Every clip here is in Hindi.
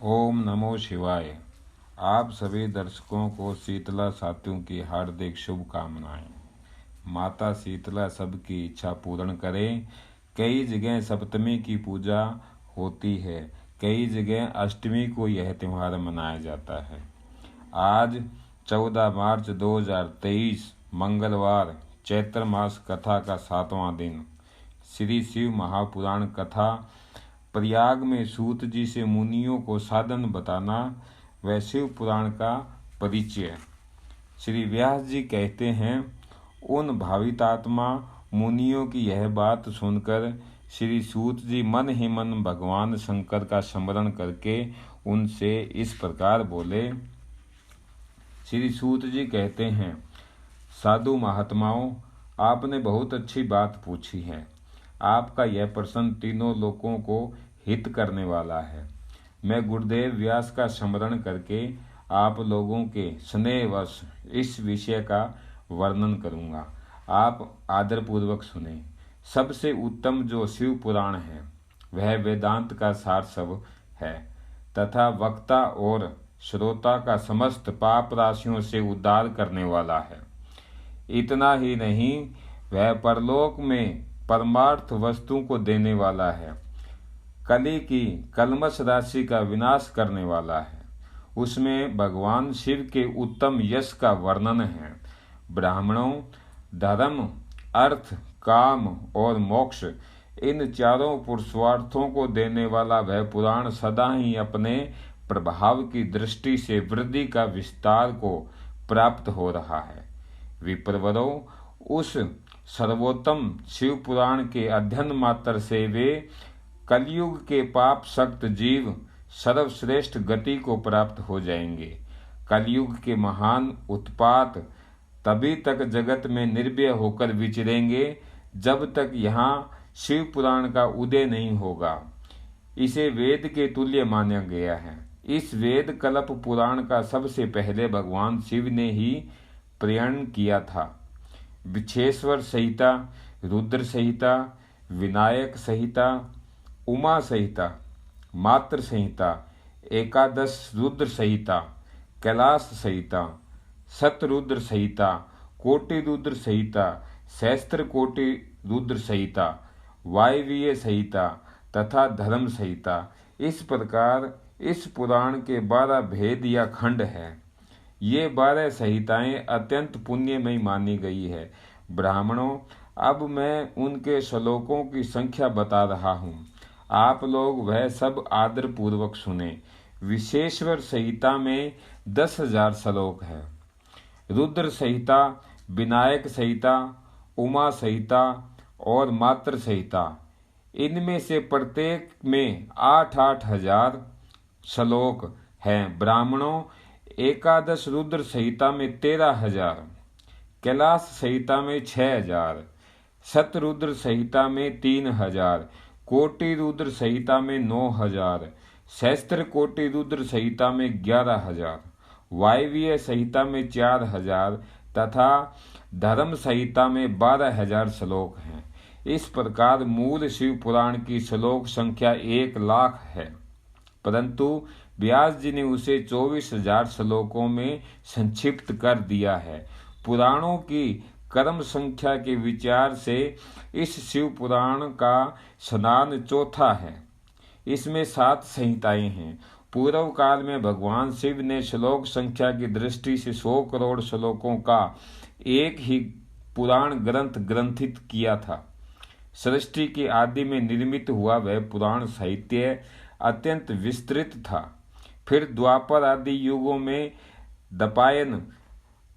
ओम नमो शिवाय। आप सभी दर्शकों को शीतला सातों की हार्दिक शुभकामनाएं। माता शीतला सबकी इच्छा पूर्ण करें। कई जगह सप्तमी की पूजा होती है, कई जगह अष्टमी को यह त्यौहार मनाया जाता है। आज 14 मार्च 2023 मंगलवार, चैत्र मास कथा का 7वां दिन। श्री शिव महापुराण कथा। प्रयाग में सूत जी से मुनियों को साधन बताना व शिव पुराण का परिचय। श्री व्यास जी कहते हैं, उन भावितात्मा मुनियों की यह बात सुनकर श्री सूत जी मन ही मन भगवान शंकर का स्मरण करके उनसे इस प्रकार बोले। श्री सूत जी कहते हैं, साधु महात्माओं, आपने बहुत अच्छी बात पूछी है। आपका यह प्रश्न तीनों लोगों को हित करने वाला है। मैं गुरुदेव व्यास का स्मरण करके आप लोगों के स्नेहवश इस विषय का वर्णन करूंगा। आप आदरपूर्वक सुने। सबसे उत्तम जो शिव पुराण है वह वेदांत का सार सब है तथा वक्ता और श्रोता का समस्त पाप राशियों से उद्धार करने वाला है। इतना ही नहीं, वह परलोक में परमार्थ वस्तु को देने वाला है। कली की कलमश राशि का विनाश करने वाला है। उसमें भगवान शिव के उत्तम यश का वर्णन है। ब्राह्मणों, धर्म, अर्थ, काम और मोक्ष, इन चारों पुरुषार्थों को देने वाला वह पुराण सदा ही अपने प्रभाव की दृष्टि से वृद्धि का विस्तार को प्राप्त हो रहा है। विप्रवरों, उस सर्वोत्तम शिव पुराण के अध्ययन मात्र से वे कलयुग के पाप सक्त जीव सर्वश्रेष्ठ गति को प्राप्त हो जाएंगे। कलयुग के महान उत्पात तभी तक जगत में निर्भय होकर विचरेंगे जब तक यहाँ शिव पुराण का उदय नहीं होगा। इसे वेद के तुल्य माना गया है। इस वेद कल्प पुराण का सबसे पहले भगवान शिव ने ही प्रणयन किया था। विछेश्वर संहिता, रुद्र संहिता, विनायक संहिता, उमा संहिता, मात्र संहिता, एकादश रुद्र संहिता, कैलाश संहिता, शतरुद्र संहिता, कोटि रुद्र संहिता, सहस्त्र कोटि रुद्र संहिता, वायवीय संहिता तथा धर्म संहिता, इस प्रकार इस पुराण के 12 भेद या खंड है। ये 12 संहिताएं अत्यंत पुण्यमयी मानी गई है। ब्राह्मणों, अब मैं उनके श्लोकों की संख्या बता रहा हूँ। आप लोग वह सब आदर पूर्वक सुने। विशेश्वर संहिता में 10,000 श्लोक है। रुद्र संहिता, विनायक संहिता, उमा संहिता और मात्र संहिता, इनमें से प्रत्येक में 8-8 हजार श्लोक हैं। ब्राह्मणों, एकादश रुद्र संहिता में 13,000, कैलाश संहिता में 6,000, शतरुद्र संहिता में 3,000, कोटि रुद्र संहिता में 9,000, सहस्त्र कोटि रुद्र संहिता में 11,000, वायवीय संहिता में 4,000 तथा धर्म संहिता में 12,000 श्लोक हैं। इस प्रकार मूल शिव पुराण की श्लोक संख्या 1,00,000 है, परंतु व्यास जी ने उसे 24,000 श्लोकों में संक्षिप्त कर दिया है। पुराणों की कर्म संख्या के विचार से इस शिव पुराण का स्नान चौथा है। इसमें 7 संहिताएं हैं। पूर्व काल में भगवान शिव ने श्लोक संख्या की दृष्टि से 100 करोड़ श्लोकों का एक ही पुराण ग्रंथ ग्रंथित किया था। सृष्टि के आदि में निर्मित हुआ वह पुराण साहित्य अत्यंत विस्तृत था। फिर द्वापर आदि युगों में दपायन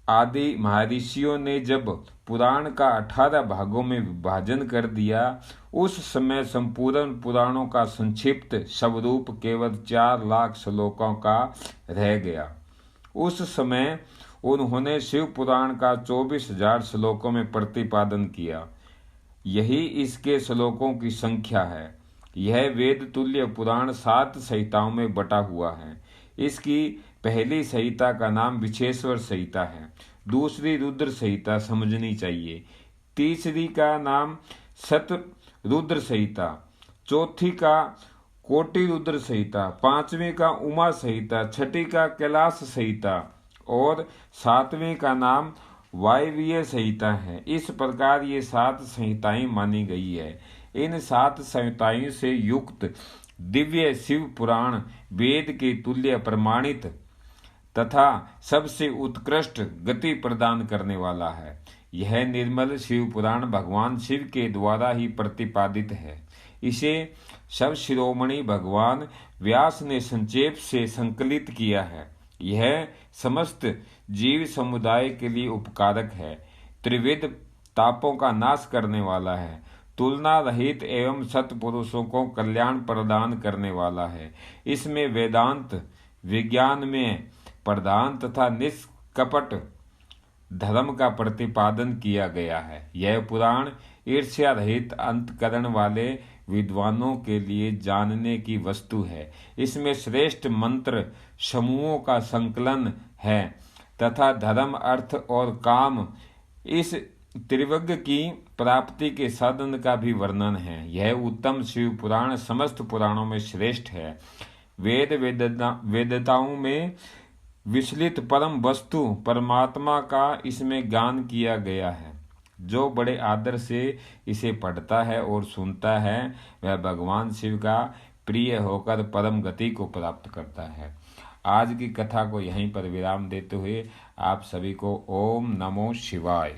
आदि महर्षियों ने जब पुराण का 18 भागों में विभाजन कर दिया, उस समय संपूर्ण पुराणों का संक्षिप्त स्वरूप केवल 4,00,000 श्लोकों का रह गया। उस समय उन्होंने शिव पुराण का 24,000 श्लोकों में प्रतिपादन किया। यही इसके श्लोकों की संख्या है। यह वेद तुल्य पुराण 7 संहिताओं में बटा हुआ है। इसकी पहली संहिता का नाम विछेश्वर संहिता है। दूसरी रुद्र संहिता समझनी चाहिए। तीसरी का नाम शतरुद्र संहिता, चौथी का कोटि रुद्र संहिता, पांचवी का उमा संहिता, छठी का कैलाश संहिता और सातवीं का नाम वायवीय संहिता है। इस प्रकार ये 7 संहिताएं मानी गई है। इन 7 संहिताओं से युक्त दिव्य शिव पुराण वेद के तुल्य प्रमाणित तथा सबसे उत्कृष्ट गति प्रदान करने वाला है। यह निर्मल शिव पुराण भगवान शिव के द्वारा ही प्रतिपादित है। इसे सब शिरोमणि भगवान व्यास ने संक्षेप से संकलित किया है। यह समस्त जीव समुदाय के लिए उपकारक है, त्रिविध तापों का नाश करने वाला है, तुलना रहित एवं सत्पुरुषों को कल्याण प्रदान करने वाला है। इसमें वेदांत विज्ञान में प्रधान तथा निष्कपट धर्म का प्रतिपादन किया गया है। यह पुराण ईर्ष्या रहित अंतकरण वाले विद्वानों के लिए जानने की वस्तु है। इसमें श्रेष्ठ मंत्र समूहों का संकलन है तथा धर्म, अर्थ और काम इस त्रिविध की प्राप्ति के साधन का भी वर्णन है। यह उत्तम शिव पुराण समस्त पुराणों में श्रेष्ठ है। वेदताओं में विचलित परम वस्तु परमात्मा का इसमें गान किया गया है। जो बड़े आदर से इसे पढ़ता है और सुनता है वह भगवान शिव का प्रिय होकर परम गति को प्राप्त करता है। आज की कथा को यहीं पर विराम देते हुए आप सभी को ओम नमो शिवाय।